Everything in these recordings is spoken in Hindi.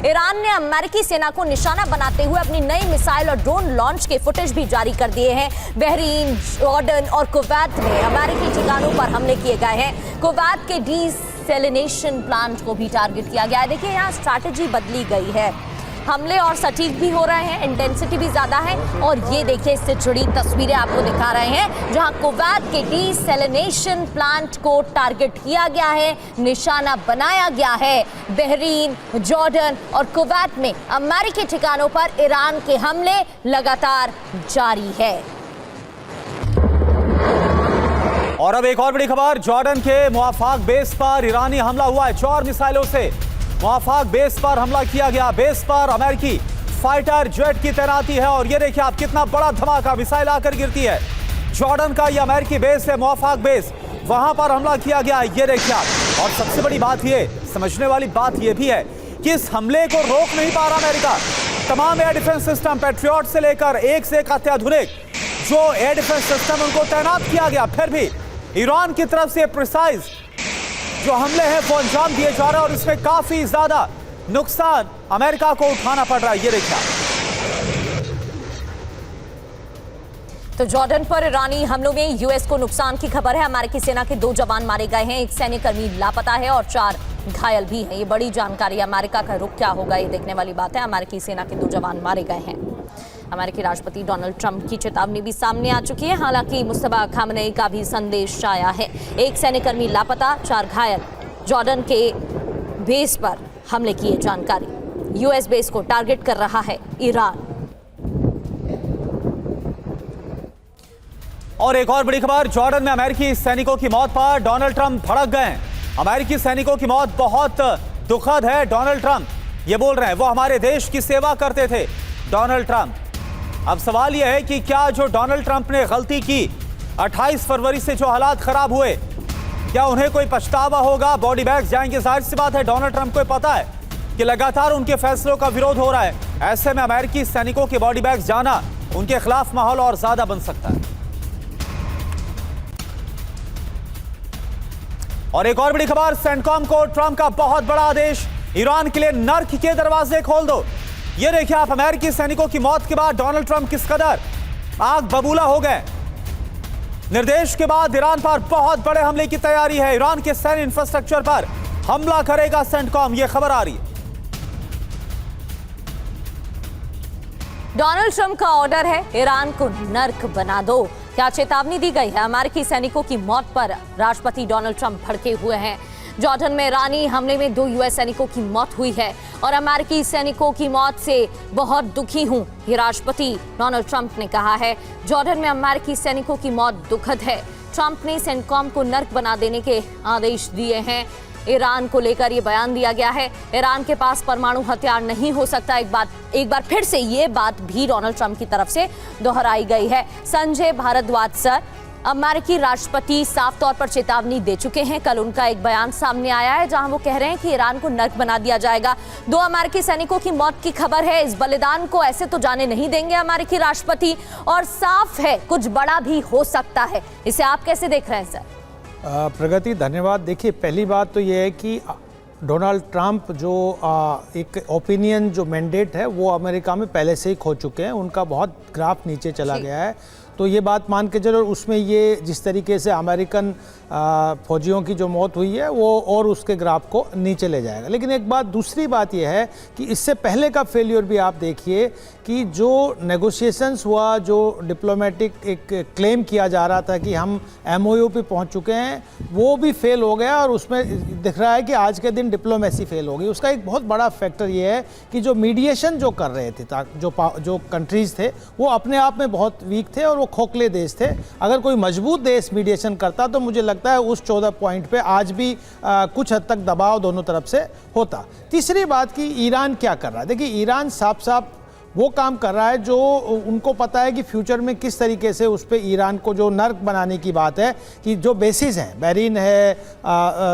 ईरान ने अमेरिकी सेना को निशाना बनाते हुए अपनी नई मिसाइल और ड्रोन लॉन्च के फुटेज भी जारी कर दिए हैं। बहरीन, जॉर्डन और कुवैत में अमेरिकी ठिकानों पर हमले किए गए हैं। कुवैत के डीसैलिनेशन प्लांट को भी टारगेट किया गया है। देखिए, यहाँ स्ट्रैटेजी बदली गई है, हमले और सटीक भी हो रहे हैं, इंटेंसिटी भी ज्यादा है। और ये देखिए, इससे जुड़ी तस्वीरें आपको दिखा रहे हैं जहां कुवैत के डीसैलिनेशन प्लांट को टारगेट किया गया है, निशाना बनाया गया है। बहरीन, जॉर्डन और कुवैत में अमेरिकी ठिकानों पर ईरान के हमले लगातार जारी है। और अब एक और बड़ी खबर, जॉर्डन के मुआफाक बेस पर ईरानी हमला हुआ है। 4 मिसाइलों से मुआफाक बेस पर हमला किया गया। बेस पर अमेरिकी फाइटर जेट की तैनाती है और ये देखिए आप, कितना बड़ा धमाका, मिसाइल आकर गिरती है। जॉर्डन का ये अमेरिकी बेस है, मुआफाक बेस, वहां पर हमला किया गया, ये देखिए आप। और सबसे बड़ी बात ये, समझने वाली बात ये भी है कि इस हमले को रोक नहीं पा रहा अमेरिका। तमाम एयर डिफेंस सिस्टम, पैट्रियट से लेकर एक से एक अत्याधुनिक जो एयर डिफेंस सिस्टम उनको तैनात किया गया, फिर भी ईरान की तरफ से प्रिसाइज जो हमले हैं वो अंजाम दिए जा रहे हैं और इसमें काफी ज्यादा नुकसान अमेरिका को उठाना पड़ रहा है, ये देखिए। तो जॉर्डन पर ईरानी हमलों में यूएस को नुकसान की खबर है। अमेरिकी सेना के 2 जवान मारे गए हैं, एक सैन्यकर्मी लापता है और 4 घायल भी हैं। ये बड़ी जानकारी है। अमेरिका का रुख क्या होगा, ये देखने वाली बात है। अमेरिकी सेना के 2 जवान मारे गए हैं। अमेरिकी राष्ट्रपति डोनाल्ड ट्रंप की चेतावनी भी सामने आ चुकी है। हालांकि मुस्तफा खामनेई का भी संदेश आया है। एक सैन्यकर्मी लापता, 4 घायल। जॉर्डन के बेस पर हमले की जानकारी। यूएस बेस को टारगेट कर रहा है ईरान। और एक और बड़ी खबर, जॉर्डन में अमेरिकी सैनिकों की मौत पर डोनाल्ड ट्रंप भड़क गए। अमेरिकी सैनिकों की मौत बहुत दुखद है। डोनाल्ड ट्रंप ये बोल रहे हैं, वो हमारे देश की सेवा करते थे। डोनाल्ड ट्रंप, अब सवाल यह है कि क्या जो डोनाल्ड ट्रंप ने गलती की, 28 फरवरी से जो हालात खराब हुए, क्या उन्हें कोई पछतावा होगा? बॉडी बैग्स जाएंगे? जाहिर सी बात है, डोनाल्ड ट्रंप को पता है कि लगातार उनके फैसलों का विरोध हो रहा है। ऐसे में अमेरिकी सैनिकों के बॉडी बैग्स जाना उनके खिलाफ माहौल और ज्यादा बन सकता है। और एक और बड़ी खबर, सेंटकॉम को ट्रंप का बहुत बड़ा आदेश, ईरान के लिए नर्क के दरवाजे खोल दो। ये देखिए आप, अमेरिकी सैनिकों की मौत के बाद डोनाल्ड ट्रंप किस कदर आग बबूला हो गए। निर्देश के बाद ईरान पर बहुत बड़े हमले की तैयारी है। ईरान के सैन्य इंफ्रास्ट्रक्चर पर हमला करेगा सेंटकॉम, ये खबर आ रही है। डोनाल्ड ट्रंप का ऑर्डर है, ईरान को नर्क बना दो। क्या चेतावनी दी गई है? अमेरिकी सैनिकों की मौत पर राष्ट्रपति डोनाल्ड ट्रंप भड़के हुए हैं। जॉर्डन में ईरानी हमले में 2 यूएस सैनिकों की मौत हुई है और अमेरिकी सैनिकों की मौत से बहुत दुखी हूं, ये राष्ट्रपति डोनाल्ड ट्रंप ने कहा है। जॉर्डन में अमेरिकी सैनिकों की मौत दुखद है। ट्रंप ने सेंटकॉम को नर्क बना देने के आदेश दिए हैं। ईरान को लेकर ये बयान दिया गया है, ईरान के पास परमाणु हथियार नहीं हो सकता। एक बार फिर से ये बात भी डोनाल्ड ट्रंप की तरफ से दोहराई गई है। संजय भारद्वाज सर, अमेरिकी राष्ट्रपति साफ तौर पर चेतावनी दे चुके हैं। कल उनका एक बयान सामने आया है जहां वो कह रहे हैं कि ईरान को नर्क बना दिया जाएगा। 2 अमेरिकी सैनिकों की मौत की खबर है। इस बलिदान को ऐसे तो जाने नहीं देंगे अमेरिकी राष्ट्रपति, और साफ है कुछ बड़ा भी हो सकता है। इसे आप कैसे देख रहे हैं सर? प्रगति, धन्यवाद। देखिए, पहली बात तो ये है कि डोनाल्ड ट्रंप जो एक ओपिनियन जो मैंडेट है वो अमेरिका में पहले से ही खो चुके हैं। उनका बहुत ग्राफ नीचे चला गया है। तो ये बात मान के चलो, उसमें ये जिस तरीके से अमेरिकन फौजियों की जो मौत हुई है वो और उसके ग्राफ को नीचे ले जाएगा। लेकिन एक बात, दूसरी बात यह है कि इससे पहले का फेलियर भी आप देखिए कि जो नेगोशिएशंस हुआ, जो डिप्लोमेटिक एक क्लेम किया जा रहा था कि हम MOU पे पहुंच चुके हैं, वो भी फेल हो गया। और उसमें दिख रहा है कि आज के दिन डिप्लोमेसी फेल हो गई। उसका एक बहुत बड़ा फैक्टर ये है कि जो मीडिएशन जो कर रहे थे, जो कंट्रीज़ थे, वो अपने आप में बहुत वीक थे और वो खोखले देश थे। अगर कोई मजबूत देश मीडिएशन करता तो मुझे लगता है उस 14 पॉइंट पे आज भी कुछ हद तक दबाव दोनों तरफ से होता। तीसरी बात कि ईरान क्या कर रहा है। देखिए, ईरान साफ साफ वो काम कर रहा है जो उनको पता है कि फ्यूचर में किस तरीके से उस पर ईरान को जो नर्क बनाने की बात है कि जो बेसिस हैं, बहरीन है,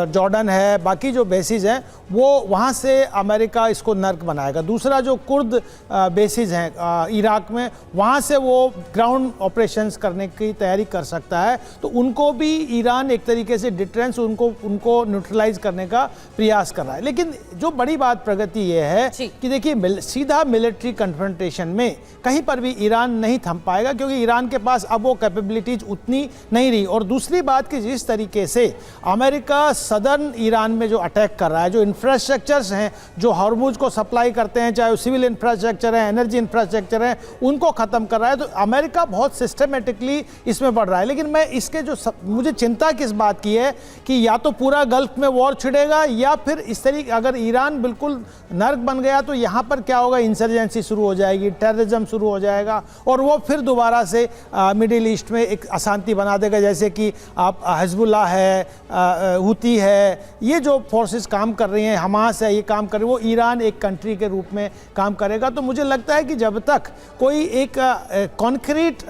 जॉर्डन है, बाकी जो बेसिस हैं वो वहाँ से अमेरिका इसको नर्क बनाएगा। दूसरा जो कुर्द बेसिस हैं इराक में, वहाँ से वो ग्राउंड ऑपरेशंस करने की तैयारी कर सकता है। तो उनको भी ईरान एक तरीके से डिटरेंस उनको न्यूट्रलाइज करने का प्रयास कर रहा है। लेकिन जो बड़ी बात प्रगति ये है कि देखिए सीधा मिलिट्री कन्फ्रंटेशन में कहीं पर भी ईरान नहीं थम पाएगा, क्योंकि ईरान के पास अब वो कैपेबिलिटीज उतनी नहीं रही। और दूसरी बात कि जिस तरीके से अमेरिका सदर्न ईरान में जो अटैक कर रहा है, जो इंफ्रास्ट्रक्चर्स हैं जो हॉर्मुज को सप्लाई करते हैं, चाहे वो सिविल इंफ्रास्ट्रक्चर है, एनर्जी इंफ्रास्ट्रक्चर है, उनको ख़त्म कर रहा है। तो अमेरिका बहुत सिस्टमेटिकली इसमें बढ़ रहा है। लेकिन मैं इसके मुझे चिंता किस बात की है कि या तो पूरा गल्फ में वॉर छिड़ेगा या फिर इस तरीके अगर ईरान बिल्कुल नर्क बन गया तो यहाँ पर क्या होगा, इंसर्जेंसी शुरू हो जाएगी, टेररिज्म शुरू हो जाएगा और वो फिर दोबारा से मिडिल ईस्ट में एक अशांति बना देगा। जैसे कि आप हिजबुल्लाह है, हुती है, ये जो फोर्सेस काम कर रही हैं, हमास है, ये काम कर रही है, वो ईरान एक कंट्री के रूप में काम करेगा। तो मुझे लगता है कि जब तक कोई एक कॉन्क्रीट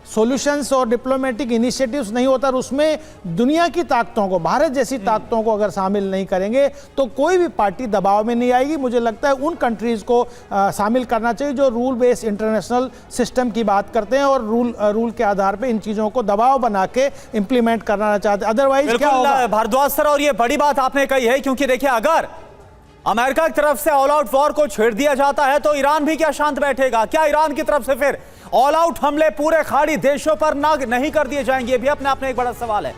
सॉल्यूशंस और डिप्लोमेटिक इनिशिएटिव्स नहीं होता और उसमें दुनिया की ताकतों को, भारत जैसी ताकतों को अगर शामिल नहीं करेंगे तो कोई भी पार्टी दबाव में नहीं आएगी। मुझे लगता है उन कंट्रीज़ को शामिल करना चाहिए जो रूल बेस्ड इंटरनेशनल सिस्टम की बात करते हैं और रूल के आधार पे इन चीज़ों को दबाव बना के इंप्लीमेंट करना चाहते हैं। अदरवाइज क्या होगा भारद्वाज सर, और ये बड़ी बात आपने कही है, क्योंकि देखिए अगर अमेरिका की तरफ से ऑल आउट वॉर को छेड़ दिया जाता है तो ईरान भी क्या शांत बैठेगा? क्या ईरान की तरफ से फिर ऑल आउट हमले पूरे खाड़ी देशों पर नहीं कर दिए जाएंगे? ये भी अपने आप में एक बड़ा सवाल है।